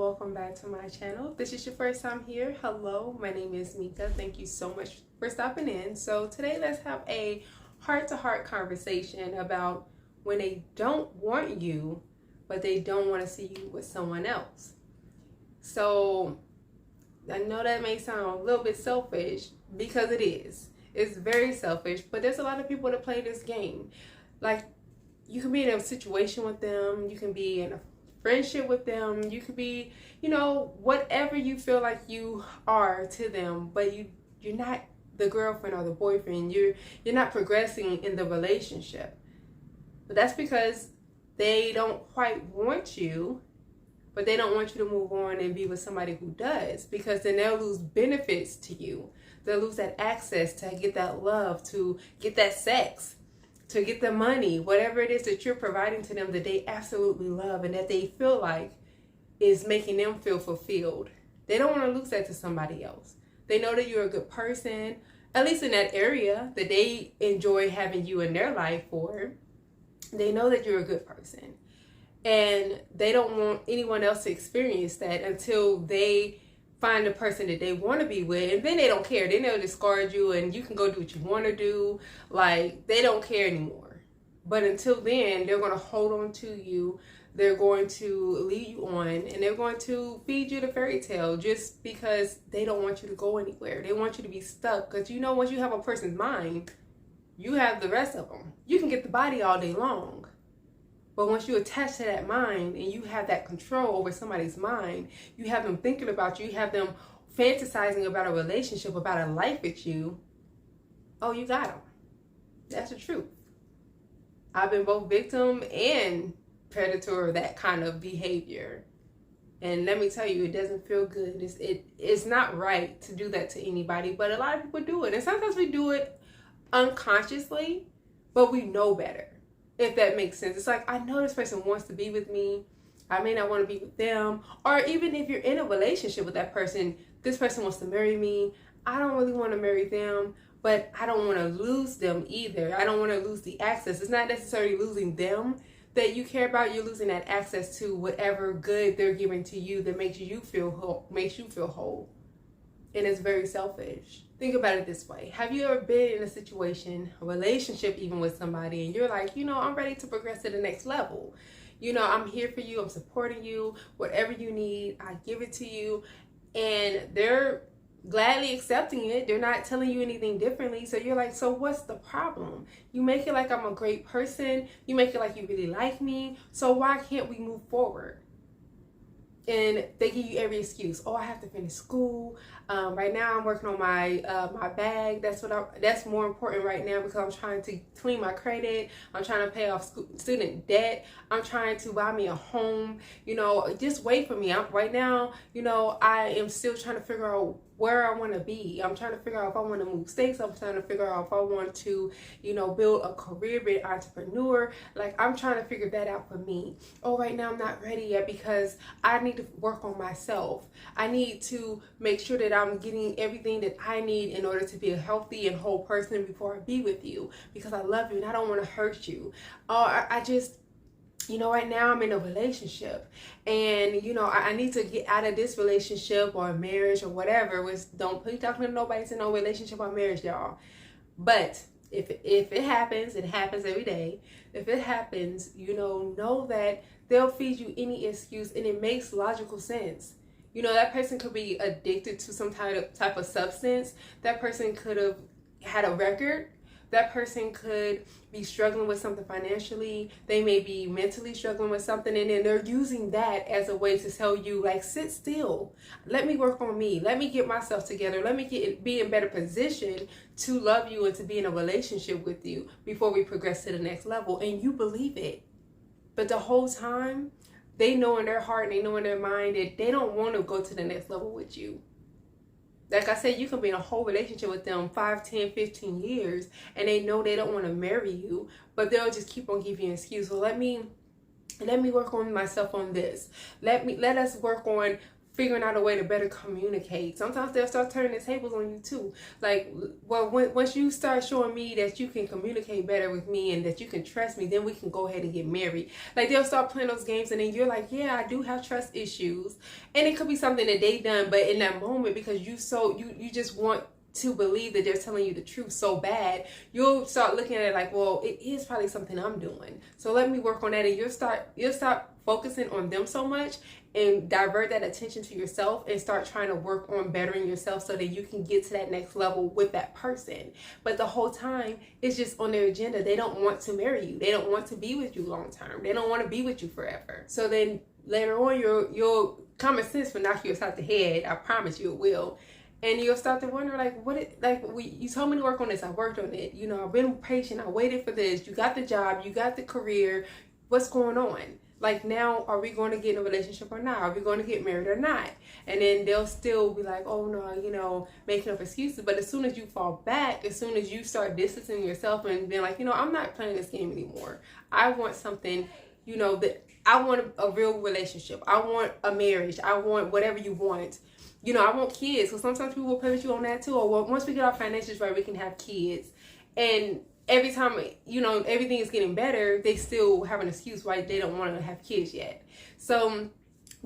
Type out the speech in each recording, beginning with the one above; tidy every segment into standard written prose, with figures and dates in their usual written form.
welcome back to my channel. If this is your first time here, hello, my name is Mika. Thank you so much for stopping in. So today let's have a heart-to-heart conversation about when they don't want you, but they don't want to see you with someone else. So I know that may sound a little bit selfish, because it is. It's very selfish, but there's a lot of people that play this game. Like, you can be in a situation with them, you can be in a friendship with them, you could be, whatever you feel like you are to them, but you're not the girlfriend or the boyfriend. You're not progressing in the relationship. But that's because they don't quite want you, but they don't want you to move on and be with somebody who does, because then they'll lose benefits to you. They'll lose that access to get that love, to get that sex, to get the money, whatever it is that you're providing to them that they absolutely love and that they feel like is making them feel fulfilled. They don't want to lose that to somebody else. They know that you're a good person, at least in that area that they enjoy having you in their life for. They know that you're a good person. And they don't want anyone else to experience that until they find the person that they want to be with, and then they don't care. Then they'll discard you and you can go do what you want to do. Like, they don't care anymore. But until then, they're going to hold on to you. They're going to lead you on, and they're going to feed you the fairy tale just because they don't want you to go anywhere. They want you to be stuck, because once you have a person's mind, you have the rest of them. You can get the body all day long, but once you attach to that mind and you have that control over somebody's mind, you have them thinking about you have them fantasizing about a relationship, about a life with you, oh, you got them. That's the truth. I've been both victim and predator of that kind of behavior. And let me tell you, it doesn't feel good. It's not right to do that to anybody, but a lot of people do it. And sometimes we do it unconsciously, but we know better. If that makes sense. It's like, I know this person wants to be with me. I may not want to be with them. Or even if you're in a relationship with that person, this person wants to marry me. I don't really want to marry them, but I don't want to lose them either. I don't want to lose the access. It's not necessarily losing them that you care about. You're losing that access to whatever good they're giving to you that makes you feel whole. And it's very selfish. Think about it this way. Have you ever been in a situation, a relationship even with somebody, and you're like, I'm ready to progress to the next level. I'm here for you. I'm supporting you. Whatever you need, I give it to you. And they're gladly accepting it. They're not telling you anything differently. So you're like, so what's the problem? You make it like I'm a great person. You make it like you really like me. So why can't we move forward? And they give you every excuse. Oh, I have to finish school. Right now, I'm working on my my bag. That's more important right now, because I'm trying to clean my credit. I'm trying to pay off student debt. I'm trying to buy me a home. Just wait for me. Right now, I am still trying to figure out where I want to be. I'm trying to figure out if I want to move states. I'm trying to figure out if I want to, build a career, be an entrepreneur. Like, I'm trying to figure that out for me. Oh, right now I'm not ready yet because I need to work on myself. I need to make sure that I'm getting everything that I need in order to be a healthy and whole person before I be with you, because I love you and I don't want to hurt you. I just, right now I'm in a relationship, and I need to get out of this relationship or marriage or whatever. Don't be talking to nobody to no relationship or marriage, y'all. But if it happens, it happens every day. If it happens, know that they'll feed you any excuse, and it makes logical sense. That person could be addicted to some type of substance. That person could have had a record. That person could be struggling with something financially. They may be mentally struggling with something, and then they're using that as a way to tell you, like, sit still. Let me work on me. Let me get myself together. Let me be in better position to love you and to be in a relationship with you before we progress to the next level. And you believe it. But the whole time, they know in their heart and they know in their mind that they don't want to go to the next level with you. Like I said, you can be in a whole relationship with them 5, 10, 15 years, and they know they don't want to marry you, but they'll just keep on giving you an excuse. Well, let me work on myself on this. Let us work on figuring out a way to better communicate. Sometimes they'll start turning the tables on you too. Like, well, once you start showing me that you can communicate better with me and that you can trust me, then we can go ahead and get married. Like, they'll start playing those games, and then you're like, yeah, I do have trust issues. And it could be something that they done, but in that moment, because you just want to believe that they're telling you the truth so bad, you'll start looking at it like, well, it is probably something I'm doing, so let me work on that. And you'll stop focusing on them so much and divert that attention to yourself and start trying to work on bettering yourself so that you can get to that next level with that person. But the whole time, it's just on their agenda. They don't want to marry you. They don't want to be with you long term. They don't want to be with you forever. So then later on, your common sense will knock you upside the head. I promise you it will. And you'll start to wonder, like, you told me to work on this. I worked on it. You know, I've been patient. I waited for this. You got the job. You got the career. What's going on? Like, now, are we going to get in a relationship or not? Are we going to get married or not? And then they'll still be like, oh, no, you know, making up excuses. But as soon as you fall back, as soon as you start distancing yourself and being like, you know, I'm not playing this game anymore. I want something, you know, that I want a real relationship. I want a marriage. I want whatever you want. You know, I want kids. So sometimes people will play with you on that too. Or, well, once we get our finances right, we can have kids. And every time, you know, everything is getting better, they still have an excuse why they don't want to have kids yet. So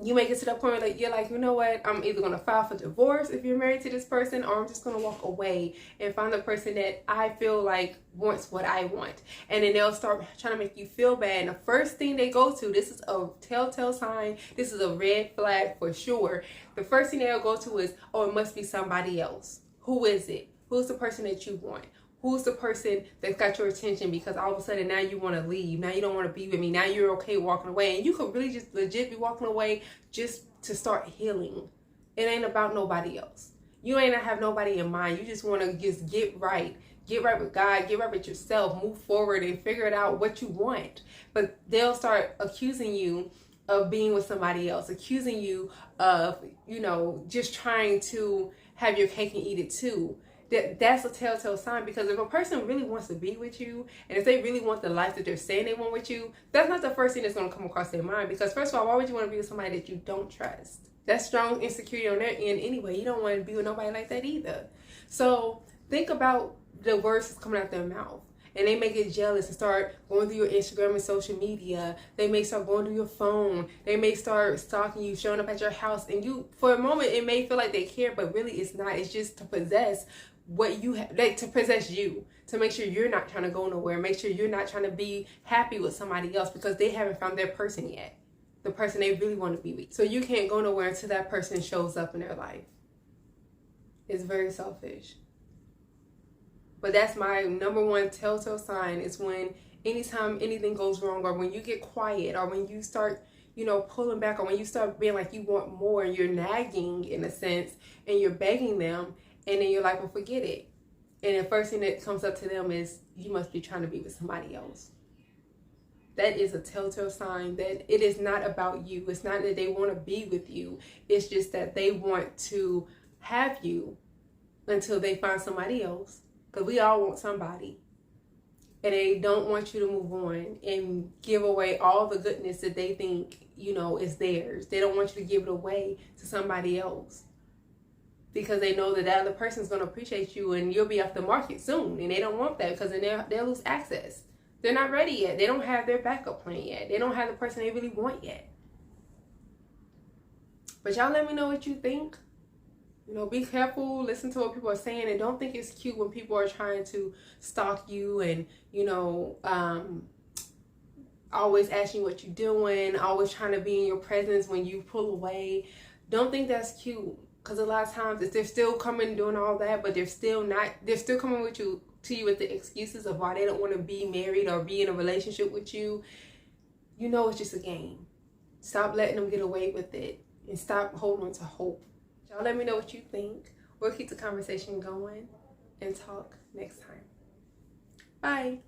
you make it to the point where you're like, you know what, I'm either going to file for divorce if you're married to this person, or I'm just going to walk away and find the person that I feel like wants what I want. And then they'll start trying to make you feel bad. And the first thing they go to, this is a telltale sign, this is a red flag for sure. The first thing they'll go to is, oh, it must be somebody else. Who is it? Who's the person that you want? Who's the person that's got your attention? Because all of a sudden now you want to leave. Now you don't want to be with me. Now you're okay walking away. And you could really just legit be walking away just to start healing. It ain't about nobody else. You ain't gonna have nobody in mind. You just want to just get right. Get right with God. Get right with yourself. Move forward and figure it out what you want. But they'll start accusing you of being with somebody else. Accusing you of, you know, just trying to have your cake and eat it too. That's a telltale sign, because if a person really wants to be with you, and if they really want the life that they're saying they want with you, that's not the first thing that's going to come across their mind. Because first of all, why would you want to be with somebody that you don't trust? That's strong insecurity on their end anyway. You don't want to be with nobody like that either. So think about the words that's coming out their mouth. And they may get jealous and start going through your Instagram and social media. They may start going through your phone. They may start stalking you, showing up at your house. And you, for a moment, it may feel like they care, but really it's not. It's just to possess what you have, like, to possess you, to make sure you're not trying to go nowhere, make sure you're not trying to be happy with somebody else, because they haven't found their person yet, the person they really want to be with. So you can't go nowhere until that person shows up in their life. It's very selfish. But that's my number one telltale sign, is when anytime anything goes wrong, or when you get quiet, or when you start, you know, pulling back, or when you start being like you want more and you're nagging in a sense and you're begging them. And then you're like, well, forget it. And the first thing that comes up to them is, you must be trying to be with somebody else. That is a telltale sign that it is not about you. It's not that they want to be with you. It's just that they want to have you until they find somebody else. Because we all want somebody. And they don't want you to move on and give away all the goodness that they think, you know, is theirs. They don't want you to give it away to somebody else, because they know that other person's going to appreciate you and you'll be off the market soon. And they don't want that, because then they'll lose access. They're not ready yet. They don't have their backup plan yet. They don't have the person they really want yet. But y'all let me know what you think. You know, be careful, listen to what people are saying, and don't think it's cute when people are trying to stalk you and, you know, always asking what you're doing, always trying to be in your presence when you pull away. Don't think that's cute. Because a lot of times, if they're still coming doing all that, but they're still coming with you with the excuses of why they don't want to be married or be in a relationship with you, you know it's just a game. Stop letting them get away with it, and stop holding on to hope. Y'all let me know what you think. We'll keep the conversation going and talk next time. Bye.